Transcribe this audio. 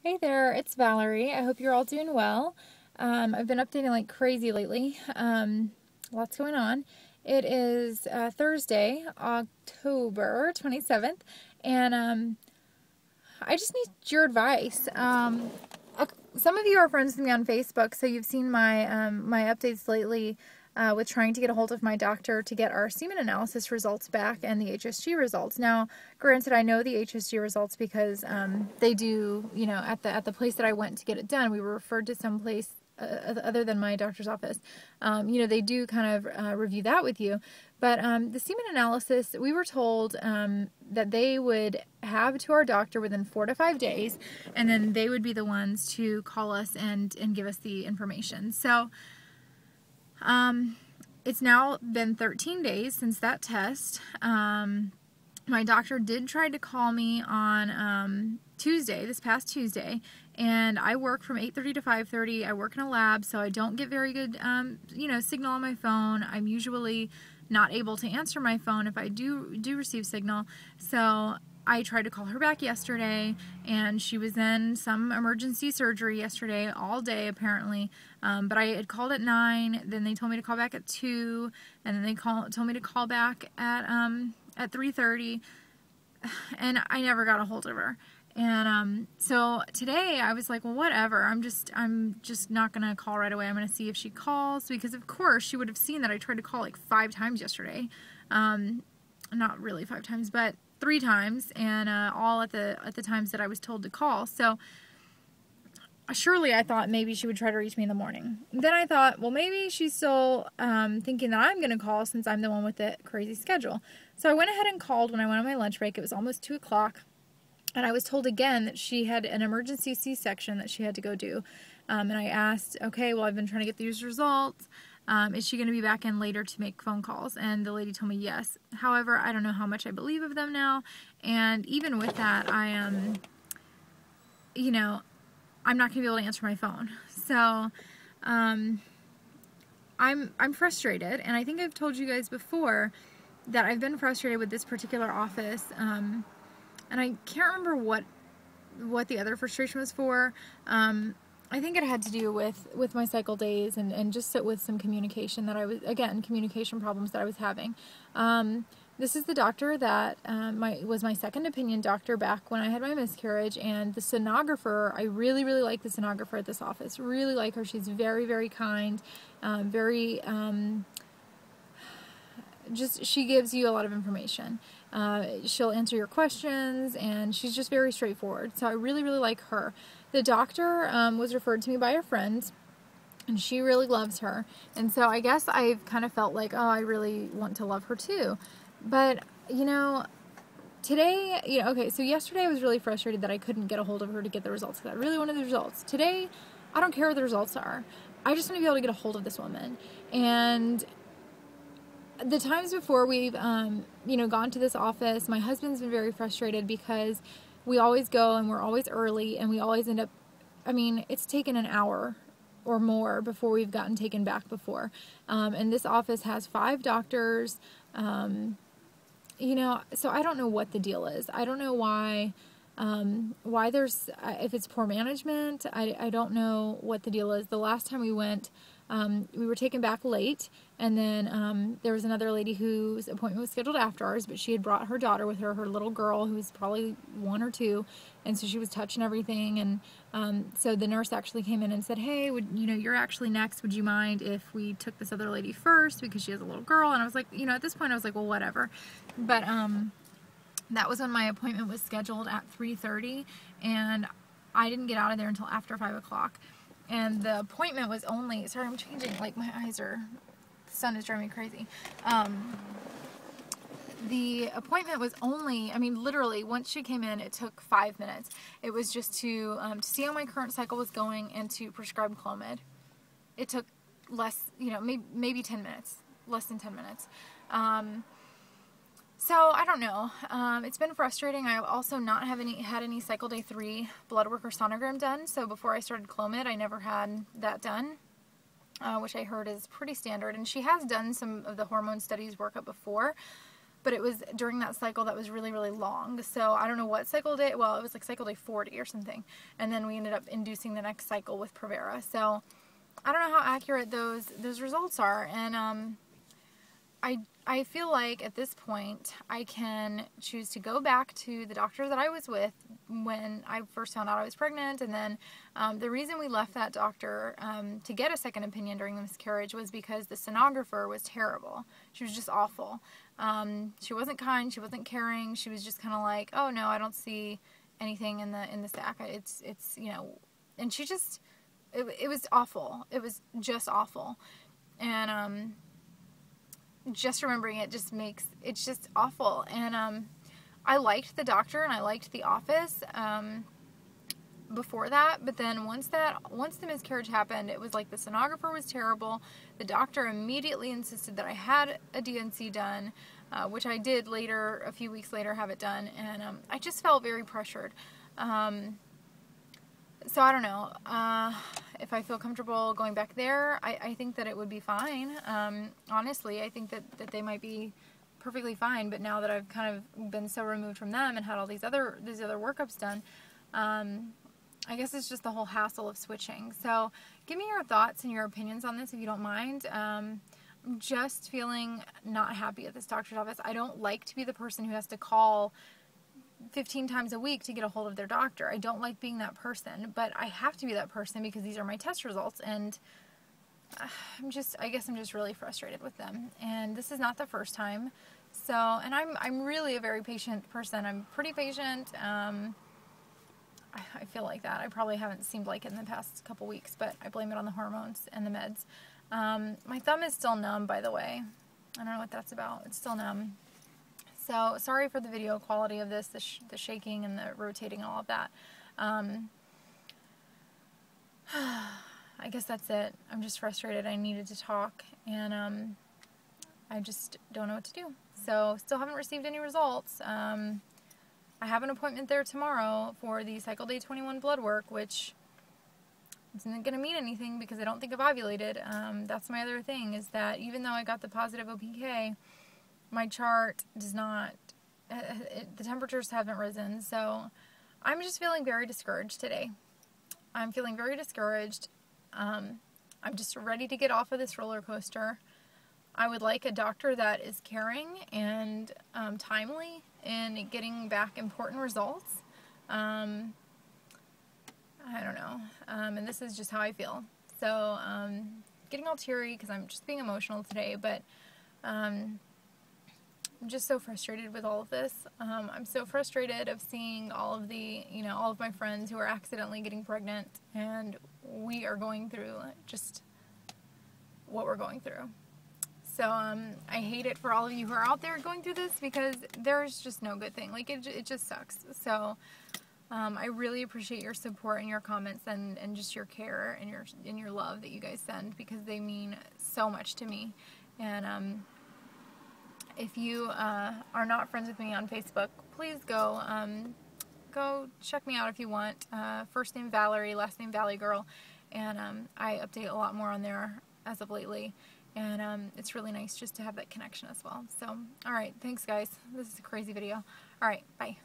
Hey there, it's Valerie. I hope you're all doing well. I've been updating like crazy lately. Lots going on. It is Thursday, October 27th, and I just need your advice. Some of you are friends with me on Facebook, so you've seen my updates lately with trying to get a hold of my doctor to get our semen analysis results back and the HSG results. Now, granted, I know the HSG results because they do, at the place that I went to get it done, we were referred to some place other than my doctor's office. They do kind of review that with you. But the semen analysis, we were told that they would have to our doctor within 4 to 5 days, and then they would be the ones to call us and give us the information. So it's now been 13 days since that test. My doctor did try to call me on Tuesday, this past Tuesday, and I work from 8:30 to 5:30. I work in a lab, so I don't get very good, signal on my phone. I'm usually not able to answer my phone if I do receive signal. So I tried to call her back yesterday, and she was in some emergency surgery yesterday all day apparently. But I had called at 9, then they told me to call back at 2, and then they told me to call back at 3:30, and I never got a hold of her. And so today I was like, well, whatever. I'm just not gonna call right away. I'm gonna see if she calls, because of course she would have seen that I tried to call like 5 times yesterday. Not really 5 times, but 3 times, and all at the times that I was told to call. So surely I thought maybe she would try to reach me in the morning. Then I thought, well, maybe she's still thinking that I'm gonna call since I'm the one with the crazy schedule. So I went ahead and called when I went on my lunch break. It was almost 2 o'clock. And I was told again that she had an emergency C-section that she had to go do. And I asked, okay, well, I've been trying to get these results. Is she going to be back in later to make phone calls? And the lady told me yes. However, I don't know how much I believe of them now. And even with that, I am, I'm not going to be able to answer my phone. So I'm frustrated. And I think I've told you guys before that I've been frustrated with this particular office. And I can't remember what the other frustration was for. I think it had to do with my cycle days and just with some communication that communication problems that I was having. This is the doctor that was my second opinion doctor back when I had my miscarriage, and the sonographer, I really, really like the sonographer at this office. Really like her. She's very, very kind, she gives you a lot of information. She'll answer your questions, and she's just very straightforward. So I really, really like her. The doctor was referred to me by a friend, and she really loves her. And so I guess I've kind of felt like, oh, I really want to love her too. But, today, okay, so yesterday I was really frustrated that I couldn't get a hold of her to get the results, because I really wanted the results. Today, I don't care what the results are. I just want to be able to get a hold of this woman. And the times before we've, gone to this office, my husband's been very frustrated because we always go and we're always early, and we always end up, it's taken an hour or more before we've gotten taken back before. And this office has 5 doctors, so I don't know what the deal is. I don't know why there's, if it's poor management, I don't know what the deal is. The last time we went, we were taken back late, and then there was another lady whose appointment was scheduled after ours, but she had brought her daughter with her, her little girl, who was probably 1 or 2, and so she was touching everything, and so the nurse actually came in and said, hey, you're actually next, would you mind if we took this other lady first, because she has a little girl? And I was like, at this point I was like, well, whatever. But that was when my appointment was scheduled at 3:30, and I didn't get out of there until after 5 o'clock. And the appointment was only, sorry, I'm changing, like my eyes are, the sun is driving me crazy. The appointment was only, literally, once she came in, it took 5 minutes. It was just to see how my current cycle was going and to prescribe Clomid. It took less, maybe 10 minutes, less than 10 minutes. So I don't know. It's been frustrating. I also not had any cycle day 3 blood work or sonogram done. So before I started Clomid, I never had that done, which I heard is pretty standard. And she has done some of the hormone studies workup before, but it was during that cycle that was really, really long. So I don't know what cycle day, well, it was like cycle day 40 or something. And then we ended up inducing the next cycle with Provera. So I don't know how accurate those results are. And I feel like at this point I can choose to go back to the doctor that I was with when I first found out I was pregnant. And then the reason we left that doctor to get a second opinion during the miscarriage was because the sonographer was terrible. She was just awful. She wasn't kind. She wasn't caring. She was just kind of like, oh no, I don't see anything in the sac. It's you know, and she just, it was awful. It was just awful. And just remembering it just makes, it's just awful. And I liked the doctor and I liked the office before that, but then once the miscarriage happened, it was like the sonographer was terrible. The doctor immediately insisted that I had a DNC done, which I did later, a few weeks later, have it done, and I just felt very pressured. So I don't know if I feel comfortable going back there. I think that it would be fine. Honestly, I think that they might be perfectly fine, but now that I've kind of been so removed from them and had all these other workups done, I guess it's just the whole hassle of switching. So give me your thoughts and your opinions on this if you don't mind. I'm just feeling not happy at this doctor's office. I don't like to be the person who has to call 15 times a week to get a hold of their doctor. I don't like being that person, but I have to be that person because these are my test results, and I guess I'm just really frustrated with them. And this is not the first time. So, and I'm really a very patient person. I'm pretty patient. I feel like that. I probably haven't seemed like it in the past couple weeks, but I blame it on the hormones and the meds. My thumb is still numb, by the way. I don't know what that's about. It's still numb. So, sorry for the video quality of this, the shaking and the rotating and all of that. I guess that's it. I'm just frustrated. I needed to talk, and I just don't know what to do. So, still haven't received any results. I have an appointment there tomorrow for the cycle day 21 blood work, which isn't going to mean anything because I don't think I've ovulated. That's my other thing, is that even though I got the positive OPK, my chart does not, the temperatures haven't risen, so I'm just feeling very discouraged today. I'm feeling very discouraged. I'm just ready to get off of this roller coaster. I would like a doctor that is caring and timely in getting back important results. I don't know, and this is just how I feel. So, getting all teary because I'm just being emotional today, but I'm just so frustrated with all of this. I'm so frustrated of seeing all of all of my friends who are accidentally getting pregnant, and we are going through just what we're going through. So, I hate it for all of you who are out there going through this, because there's just no good thing. Like, it just sucks. So, I really appreciate your support and your comments and just your care and your love that you guys send, because they mean so much to me. And, if you are not friends with me on Facebook, please go check me out if you want. First name Valerie, last name Valley Girl, and I update a lot more on there as of lately, and it's really nice just to have that connection as well. So, alright, thanks guys. This is a crazy video. Alright, bye.